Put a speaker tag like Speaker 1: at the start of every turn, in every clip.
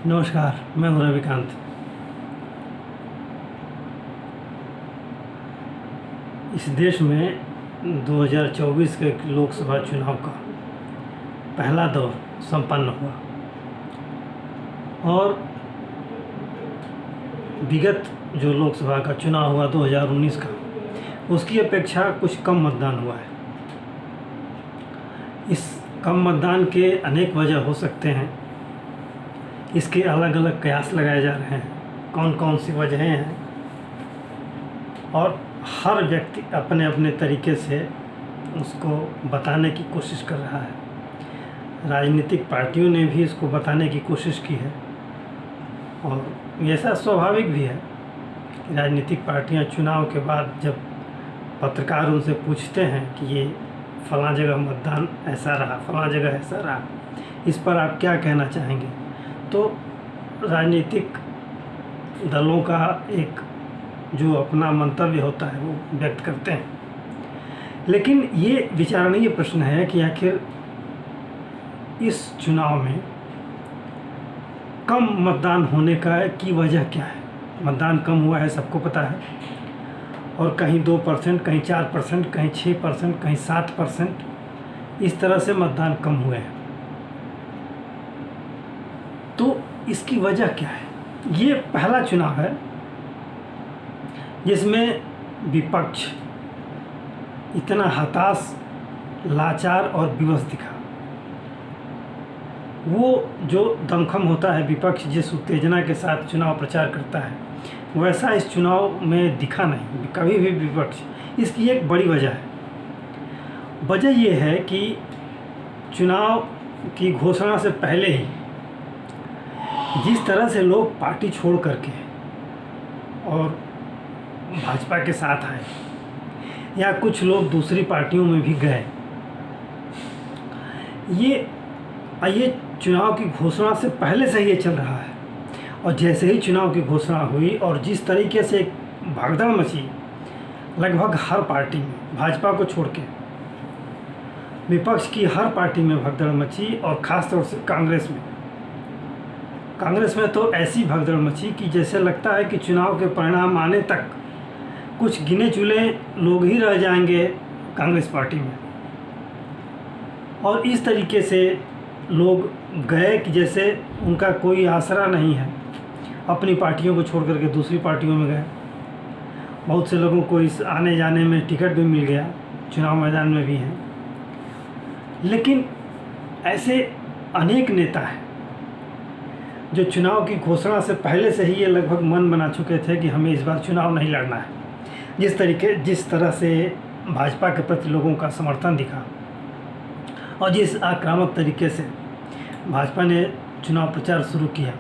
Speaker 1: नमस्कार, मैं हूं रविकांत। इस देश में 2024 के लोकसभा चुनाव का पहला दौर संपन्न हुआ और विगत जो लोकसभा का चुनाव हुआ 2019 का, उसकी अपेक्षा कुछ कम मतदान हुआ है। इस कम मतदान के अनेक वजह हो सकते हैं। इसके अलग अलग कयास लगाए जा रहे हैं, कौन कौन सी वजहें हैं, और हर व्यक्ति अपने अपने तरीके से उसको बताने की कोशिश कर रहा है। राजनीतिक पार्टियों ने भी इसको बताने की कोशिश की है और ऐसा स्वाभाविक भी है कि राजनीतिक पार्टियां चुनाव के बाद जब पत्रकार उनसे पूछते हैं कि ये फलां जगह मतदान ऐसा रहा, फलां जगह ऐसा रहा, इस पर आप क्या कहना चाहेंगे, तो राजनीतिक दलों का एक जो अपना मंतव्य होता है वो व्यक्त करते हैं। लेकिन ये विचारणीय प्रश्न है कि आखिर इस चुनाव में कम मतदान होने की वजह क्या है। मतदान कम हुआ है, सबको पता है, और कहीं 2%, कहीं 4%, कहीं 6%, कहीं 7%, इस तरह से मतदान कम हुए हैं। तो इसकी वजह क्या है? ये पहला चुनाव है जिसमें विपक्ष इतना हताश, लाचार और विवश दिखा। वो जो दमखम होता है विपक्ष जिस उत्तेजना के साथ चुनाव प्रचार करता है, वैसा इस चुनाव में दिखा नहीं कभी भी विपक्ष। इसकी एक बड़ी वजह है। वजह ये है कि चुनाव की घोषणा से पहले ही जिस तरह से लोग पार्टी छोड़ करके और भाजपा के साथ आए, या कुछ लोग दूसरी पार्टियों में भी गए, ये चुनाव की घोषणा से पहले से ही ये चल रहा है। और जैसे ही चुनाव की घोषणा हुई और जिस तरीके से एक भगदड़ मची लगभग हर पार्टी में, भाजपा को छोड़ के विपक्ष की हर पार्टी में भगदड़ मची, और ख़ास तौर से कांग्रेस में तो ऐसी भगदड़ मची कि जैसे लगता है कि चुनाव के परिणाम आने तक कुछ गिने चुने लोग ही रह जाएंगे कांग्रेस पार्टी में। और इस तरीके से लोग गए कि जैसे उनका कोई आसरा नहीं है, अपनी पार्टियों को छोड़ करके दूसरी पार्टियों में गए। बहुत से लोगों को इस आने जाने में टिकट भी मिल गया, चुनाव मैदान में भी हैं। लेकिन ऐसे अनेक नेता हैं जो चुनाव की घोषणा से पहले से ही ये लगभग मन बना चुके थे कि हमें इस बार चुनाव नहीं लड़ना है। जिस तरह से भाजपा के प्रति लोगों का समर्थन दिखा और जिस आक्रामक तरीके से भाजपा ने चुनाव प्रचार शुरू किया,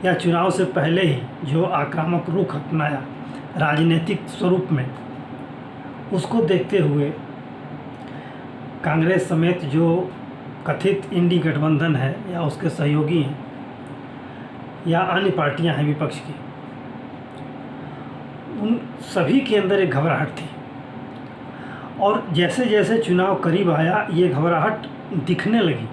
Speaker 1: या चुनाव से पहले ही जो आक्रामक रुख अपनाया राजनीतिक स्वरूप में, उसको देखते हुए कांग्रेस समेत जो कथित इंडी गठबंधन है या उसके सहयोगी हैं या अन्य पार्टियां हैं विपक्ष की, उन सभी के अंदर एक घबराहट थी। और जैसे जैसे चुनाव करीब आया ये घबराहट दिखने लगी,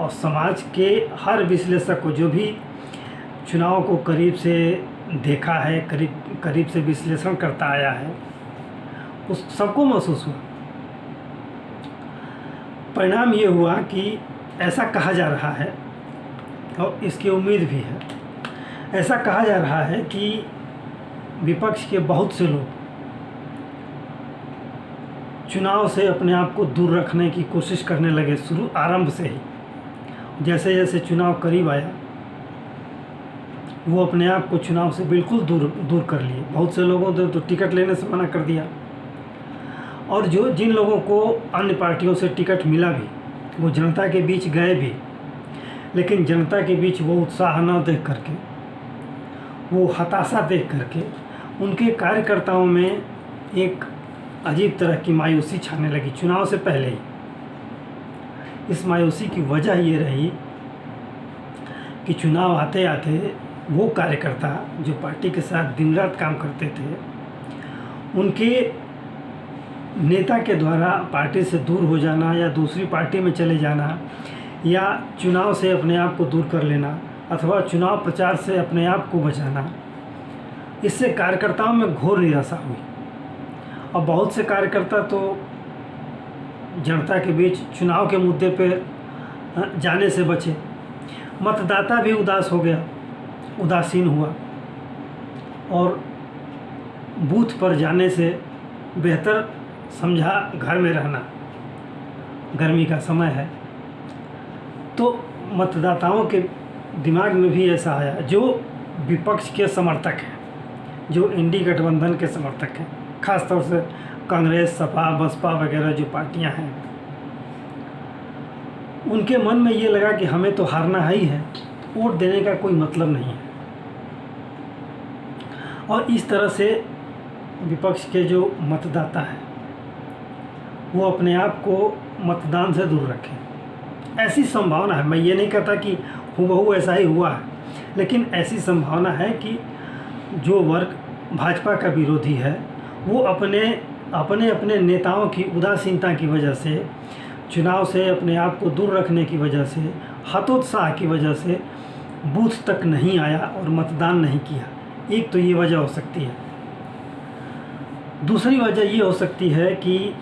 Speaker 1: और समाज के हर विश्लेषक को, जो भी चुनाव को करीब से देखा है, करीब से विश्लेषण करता आया है, उस सबको महसूस हुआ। परिणाम ये हुआ कि ऐसा कहा जा रहा है, और इसकी उम्मीद भी है, ऐसा कहा जा रहा है कि विपक्ष के बहुत से लोग चुनाव से अपने आप को दूर रखने की कोशिश करने लगे आरंभ से ही। जैसे जैसे चुनाव करीब आया वो अपने आप को चुनाव से बिल्कुल दूर कर लिए। बहुत से लोगों ने तो टिकट लेने से मना कर दिया, और जिन लोगों को अन्य पार्टियों से टिकट मिला भी, वो जनता के बीच गए भी, लेकिन जनता के बीच वो उत्साह न देख करके, वो हताशा देख करके उनके कार्यकर्ताओं में एक अजीब तरह की मायूसी छाने लगी चुनाव से पहले ही। इस मायूसी की वजह ये रही कि चुनाव आते आते वो कार्यकर्ता जो पार्टी के साथ दिन रात काम करते थे, उनके नेता के द्वारा पार्टी से दूर हो जाना या दूसरी पार्टी में चले जाना या चुनाव से अपने आप को दूर कर लेना, अथवा चुनाव प्रचार से अपने आप को बचाना, इससे कार्यकर्ताओं में घोर निराशा हुई। और बहुत से कार्यकर्ता तो जनता के बीच चुनाव के मुद्दे पर जाने से बचे। मतदाता भी उदास हो गया, उदासीन हुआ, और बूथ पर जाने से बेहतर समझा घर में रहना, गर्मी का समय है। तो मतदाताओं के दिमाग में भी ऐसा आया, जो विपक्ष के समर्थक हैं, जो इंडी गठबंधन के समर्थक हैं, ख़ास तौर से कांग्रेस, सपा, बसपा वगैरह जो पार्टियां हैं, उनके मन में ये लगा कि हमें तो हारना ही है, वोट देने का कोई मतलब नहीं है। और इस तरह से विपक्ष के जो मतदाता हैं वो अपने आप को मतदान से दूर रखें। ऐसी संभावना है, मैं ये नहीं कहता कि हूबहू ऐसा ही हुआ है, लेकिन ऐसी संभावना है कि जो वर्ग भाजपा का विरोधी है वो अपने अपने नेताओं की उदासीनता की वजह से, चुनाव से अपने आप को दूर रखने की वजह से, हतोत्साह की वजह से बूथ तक नहीं आया और मतदान नहीं किया। एक तो ये वजह हो सकती है। दूसरी वजह ये हो सकती है कि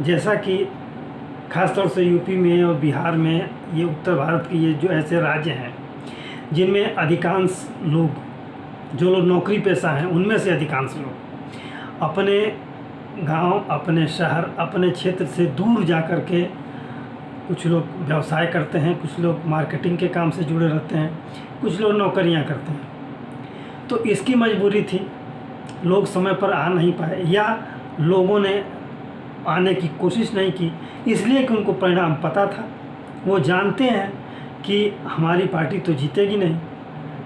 Speaker 1: जैसा कि ख़ासतौर से यूपी में और बिहार में, ये उत्तर भारत के ये जो ऐसे राज्य हैं जिनमें अधिकांश लोग, जो लोग नौकरी पेशा हैं, उनमें से अधिकांश लोग अपने गांव, अपने शहर, अपने क्षेत्र से दूर जा कर के, कुछ लोग व्यवसाय करते हैं, कुछ लोग मार्केटिंग के काम से जुड़े रहते हैं, कुछ लोग नौकरियां करते हैं। तो इसकी मजबूरी थी, लोग समय पर आ नहीं पाए, या लोगों ने आने की कोशिश नहीं की, इसलिए कि उनको परिणाम पता था। वो जानते हैं कि हमारी पार्टी तो जीतेगी नहीं,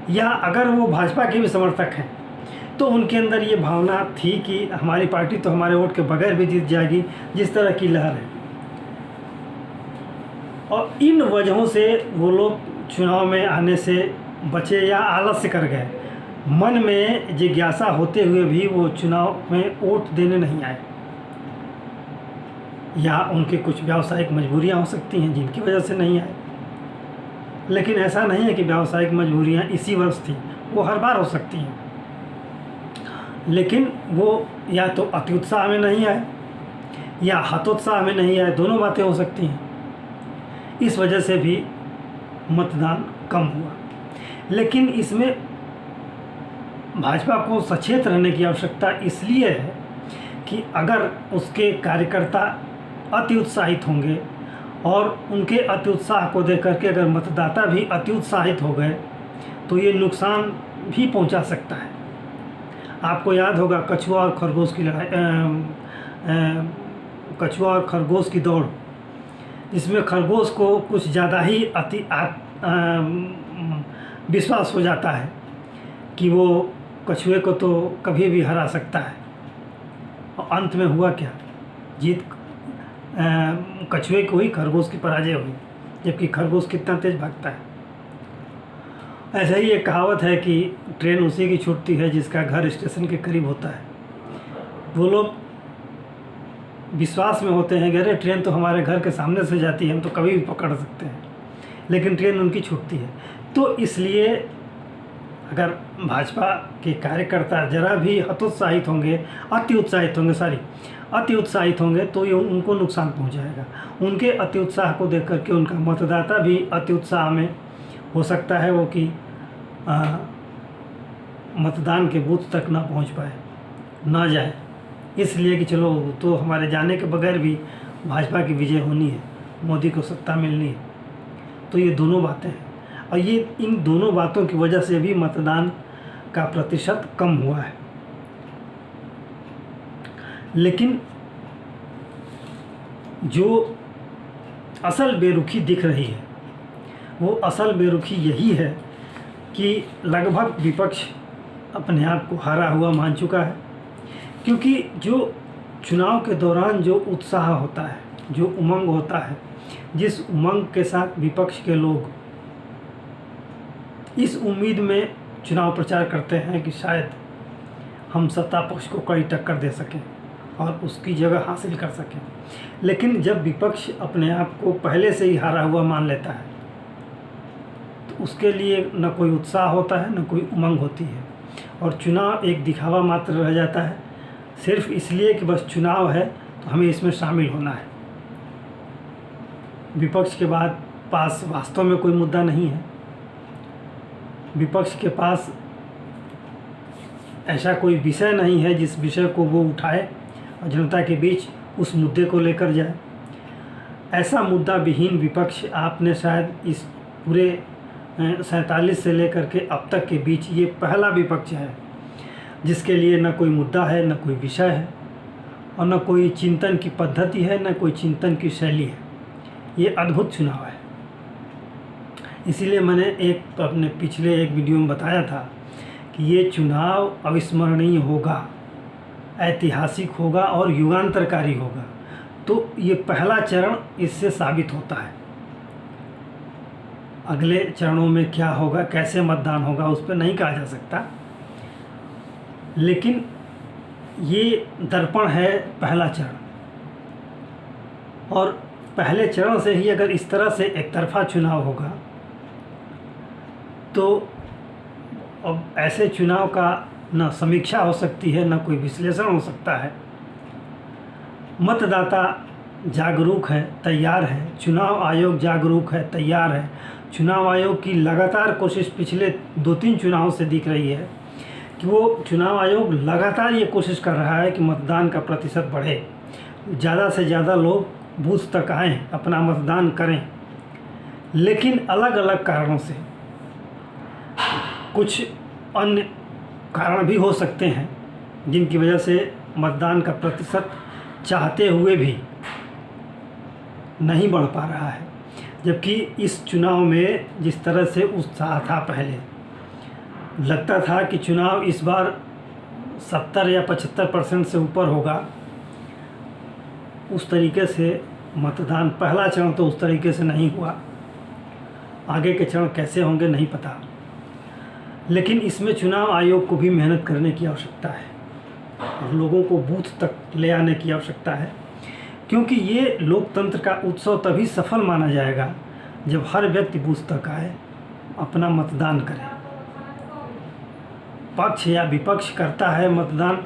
Speaker 1: या अगर वो भाजपा के भी समर्थक हैं तो उनके अंदर ये भावना थी कि हमारी पार्टी तो हमारे वोट के बगैर भी जीत जाएगी, जिस तरह की लहर है। और इन वजहों से वो लोग चुनाव में आने से बचे या आलस्य कर गए। मन में जिज्ञासा होते हुए भी वो चुनाव में वोट देने नहीं आए, या उनके कुछ व्यावसायिक मजबूरियां हो सकती हैं जिनकी वजह से नहीं आए। लेकिन ऐसा नहीं है कि व्यावसायिक मजबूरियां इसी वर्ष थी, वो हर बार हो सकती हैं। लेकिन वो या तो अत्युत्साह में नहीं आए या हतोत्साह में नहीं आए, दोनों बातें हो सकती हैं। इस वजह से भी मतदान कम हुआ। लेकिन इसमें भाजपा को सचेत रहने की आवश्यकता इसलिए है कि अगर उसके कार्यकर्ता अति उत्साहित होंगे और उनके अति उत्साह को देख करके अगर मतदाता भी अति उत्साहित हो गए तो ये नुकसान भी पहुंचा सकता है। आपको याद होगा कछुआ और खरगोश की लड़ाई, कछुआ और खरगोश की दौड़, जिसमें खरगोश को कुछ ज़्यादा ही विश्वास हो जाता है कि वो कछुए को तो कभी भी हरा सकता है। और अंत में हुआ क्या, जीत कछुए को ही, खरगोश की पराजय हुई, जबकि खरगोश कितना तेज भागता है। ऐसा ही एक कहावत है कि ट्रेन उसी की छूटती है जिसका घर स्टेशन के करीब होता है। वो लोग विश्वास में होते हैं कि अरे ट्रेन तो हमारे घर के सामने से जाती है, हम तो कभी भी पकड़ सकते हैं, लेकिन ट्रेन उनकी छूटती है। तो इसलिए अगर भाजपा के कार्यकर्ता जरा भी हतोत्साहित होंगे, अति उत्साहित होंगे तो ये उनको नुकसान पहुंचाएगा। उनके अति उत्साह को देख करके उनका मतदाता भी अति उत्साह में हो सकता है वो कि मतदान के बूथ तक ना पहुंच पाए, ना जाए, इसलिए कि चलो तो हमारे जाने के बगैर भी भाजपा की विजय होनी है, मोदी को सत्ता मिलनी है। तो ये दोनों बातें हैं, और ये इन दोनों बातों की वजह से भी मतदान का प्रतिशत कम हुआ है। लेकिन जो असल बेरुखी दिख रही है, वो असल बेरुखी यही है कि लगभग विपक्ष अपने आप को हारा हुआ मान चुका है। क्योंकि जो चुनाव के दौरान जो उत्साह होता है, जो उमंग होता है, जिस उमंग के साथ विपक्ष के लोग इस उम्मीद में चुनाव प्रचार करते हैं कि शायद हम सत्ता पक्ष को कड़ी टक्कर दे सकें और उसकी जगह हासिल कर सकें, लेकिन जब विपक्ष अपने आप को पहले से ही हारा हुआ मान लेता है तो तो उसके लिए न कोई उत्साह होता है, न कोई उमंग होती है, और चुनाव एक दिखावा मात्र रह जाता है, सिर्फ इसलिए कि बस चुनाव है तो हमें इसमें शामिल होना है। विपक्ष के पास वास्तव में कोई मुद्दा नहीं है। विपक्ष के पास ऐसा कोई विषय नहीं है जिस विषय को वो उठाए और जनता के बीच उस मुद्दे को लेकर जाए। ऐसा मुद्दा विहीन विपक्ष आपने शायद इस पूरे 47 से लेकर के अब तक के बीच ये पहला विपक्ष है जिसके लिए न कोई मुद्दा है, न कोई विषय है, और न कोई चिंतन की पद्धति है, न कोई चिंतन की शैली है। ये अद्भुत चुनाव है। इसीलिए मैंने अपने पिछले एक वीडियो में बताया था कि ये चुनाव अविस्मरणीय होगा, ऐतिहासिक होगा और युगांतरकारी होगा। तो ये पहला चरण इससे साबित होता है। अगले चरणों में क्या होगा, कैसे मतदान होगा, उस पर नहीं कहा जा सकता, लेकिन ये दर्पण है पहला चरण। और पहले चरण से ही अगर इस तरह से एक तरफा चुनाव होगा तो अब ऐसे चुनाव का न समीक्षा हो सकती है, न कोई विश्लेषण हो सकता है। मतदाता जागरूक है, तैयार है, चुनाव आयोग जागरूक है, तैयार है। चुनाव आयोग की लगातार कोशिश पिछले 2-3 चुनावों से दिख रही है कि वो चुनाव आयोग लगातार ये कोशिश कर रहा है कि मतदान का प्रतिशत बढ़े, ज़्यादा से ज़्यादा लोग बूथ तक आएँ, अपना मतदान करें। लेकिन अलग अलग कारणों से, कुछ अन्य कारण भी हो सकते हैं जिनकी वजह से मतदान का प्रतिशत चाहते हुए भी नहीं बढ़ पा रहा है। जबकि इस चुनाव में जिस तरह से उत्साह था, पहले लगता था कि चुनाव इस बार 70 या 75% से ऊपर होगा, उस तरीके से मतदान पहला चरण तो उस तरीके से नहीं हुआ। आगे के चरण कैसे होंगे नहीं पता, लेकिन इसमें चुनाव आयोग को भी मेहनत करने की आवश्यकता है और लोगों को बूथ तक ले आने की आवश्यकता है, क्योंकि ये लोकतंत्र का उत्सव तभी सफल माना जाएगा जब हर व्यक्ति बूथ तक आए, अपना मतदान करे। पक्ष या विपक्ष करता है मतदान,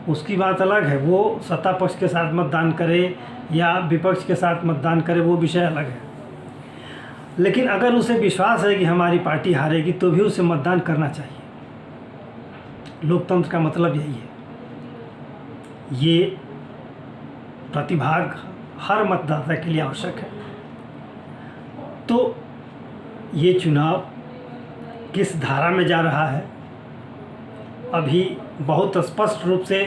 Speaker 1: उसकी बात अलग है, वो सत्ता पक्ष के साथ मतदान करे या विपक्ष के साथ मतदान करे, वो विषय अलग है। लेकिन अगर उसे विश्वास है कि हमारी पार्टी हारेगी तो भी उसे मतदान करना चाहिए। लोकतंत्र का मतलब यही है। ये प्रतिभाग हर मतदाता के लिए आवश्यक है। तो ये चुनाव किस धारा में जा रहा है अभी बहुत स्पष्ट रूप से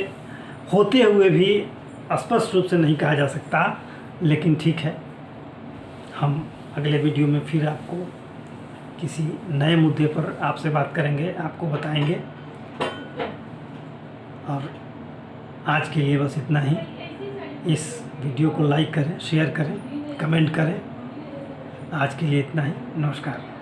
Speaker 1: होते हुए भी स्पष्ट रूप से नहीं कहा जा सकता, लेकिन ठीक है, हम अगले वीडियो में फिर आपको किसी नए मुद्दे पर आपसे बात करेंगे, आपको बताएंगे। और आज के लिए बस इतना ही। इस वीडियो को लाइक करें, शेयर करें, कमेंट करें। आज के लिए इतना ही। नमस्कार।